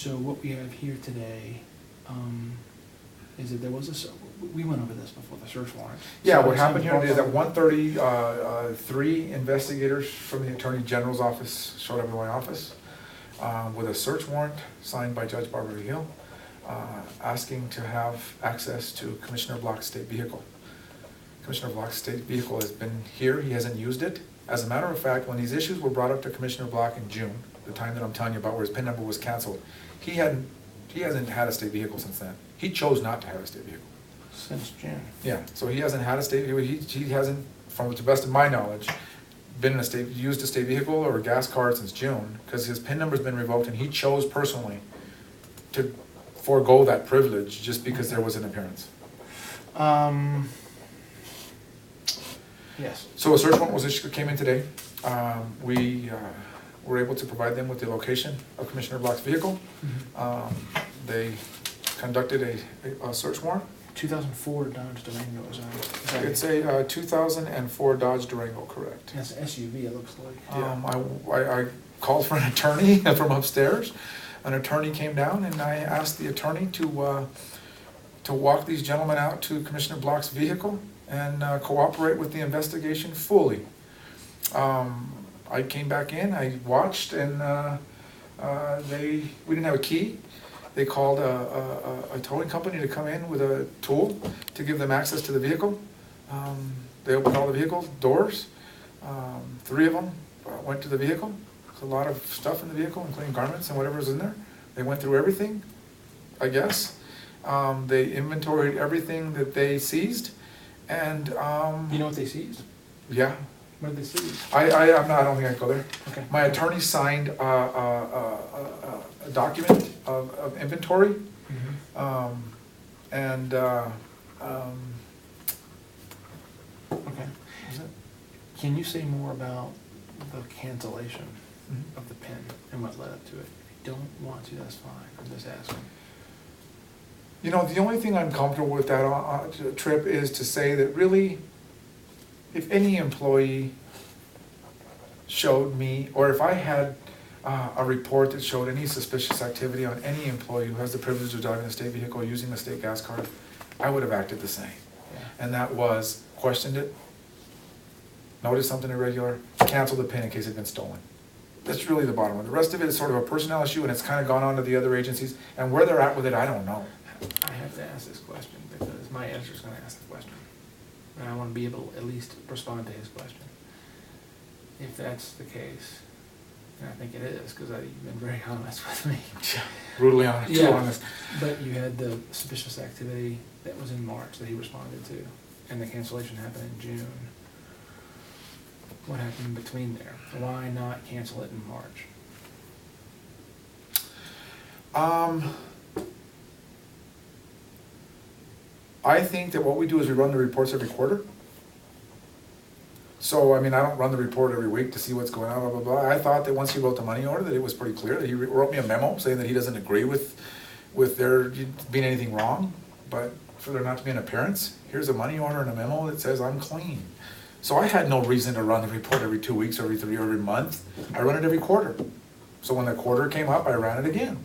So what we have here today, is that there was we went over this before, the search warrant. Yeah, So what happened here is at one. 1:30, 3 investigators from the Attorney General's office showed up in my office with a search warrant signed by Judge Barbara Hill, asking to have access to Commissioner Block's state vehicle. Commissioner Block's state vehicle has been here, he hasn't used it. As a matter of fact, when these issues were brought up to Commissioner Block in June, the time that I'm telling you about where his PIN number was canceled, he hasn't had a state vehicle since then. He chose not to have a state vehicle. Since June. Yeah, so he hasn't had a state vehicle, he hasn't, from the best of my knowledge, used a state vehicle or a gas card since June, because his PIN number's been revoked and he chose personally to forego that privilege just because there was an appearance. Yes. So a search warrant was issued, came in today. We were able to provide them with the location of Commissioner Block's vehicle. They conducted a search warrant. 2004 Dodge Durango, is that It's a 2004 Dodge Durango, correct. That's an SUV, it looks like. I called for an attorney from upstairs. An attorney came down and I asked the attorney to walk these gentlemen out to Commissioner Block's vehicle and cooperate with the investigation fully. I came back in, I watched, and we didn't have a key. They called a towing company to come in with a tool to give them access to the vehicle. They opened all the vehicle doors. 3 of them went to the vehicle. There's a lot of stuff in the vehicle, including garments and whatever's in there. They went through everything, I guess. They inventoried everything that they seized. And You know what they seized? yeah, What did they seize? I don't think I'd go there. Okay. My attorney signed a document of inventory, and Okay. Can you say more about the cancellation of the PIN and what led up to it? If you don't want to, that's fine. I'm just asking. you know, the only thing I'm comfortable with that Trip is to say that really, if any employee showed me, or if I had a report that showed any suspicious activity on any employee who has the privilege of driving a state vehicle using a state gas card, I would have acted the same. Yeah. And that was, questioned it, noticed something irregular, cancel the PIN in case it had been stolen. That's really the bottom line. The rest of it is sort of a personnel issue, and it's kind of gone on to the other agencies, and where they're at with it, I don't know. I have to ask this question because my editor's going to ask the question. And I want to be able to at least respond to his question. If that's the case, and I think it is, because you've been very honest with me. Brutally honest, too honest. But you had the suspicious activity that was in March that he responded to, and the cancellation happened in June. What happened in between there? Why not cancel it in March? I think that what we do is we run the reports every quarter. So, I mean, I don't run the report every week to see what's going on, blah, blah, blah. I thought that once he wrote the money order, that it was pretty clear, that he wrote me a memo saying that he doesn't agree with there being anything wrong, but for there not to be an appearance, here's a money order and a memo that says I'm clean. So I had no reason to run the report every 2 weeks, or every 3, or every month. I run it every quarter. So when the quarter came up, I ran it again.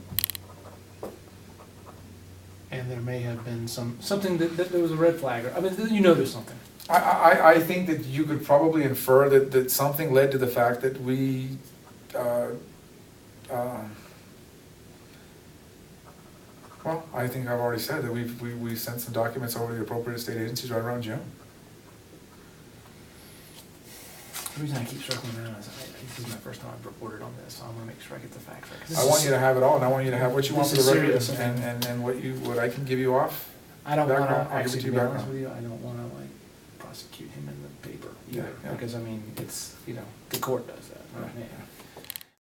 And there may have been something that there was a red flag. I mean, you know there's something. I think that you could probably infer that something led to the fact that we, well, I think I've already said that we sent some documents over to the appropriate state agencies right around June. The reason I keep circling around is this is my first time I've reported on this, so I want to make sure I get the facts right. I want you to have it all, and I want you to have what you want for This the is record, serious, and what I can give you off. I don't want background, to, I'll give it actually, to to you be honest background. with you, I don't want to like prosecute him in the paper either, Yeah. because I mean, it's, the court does that, not me.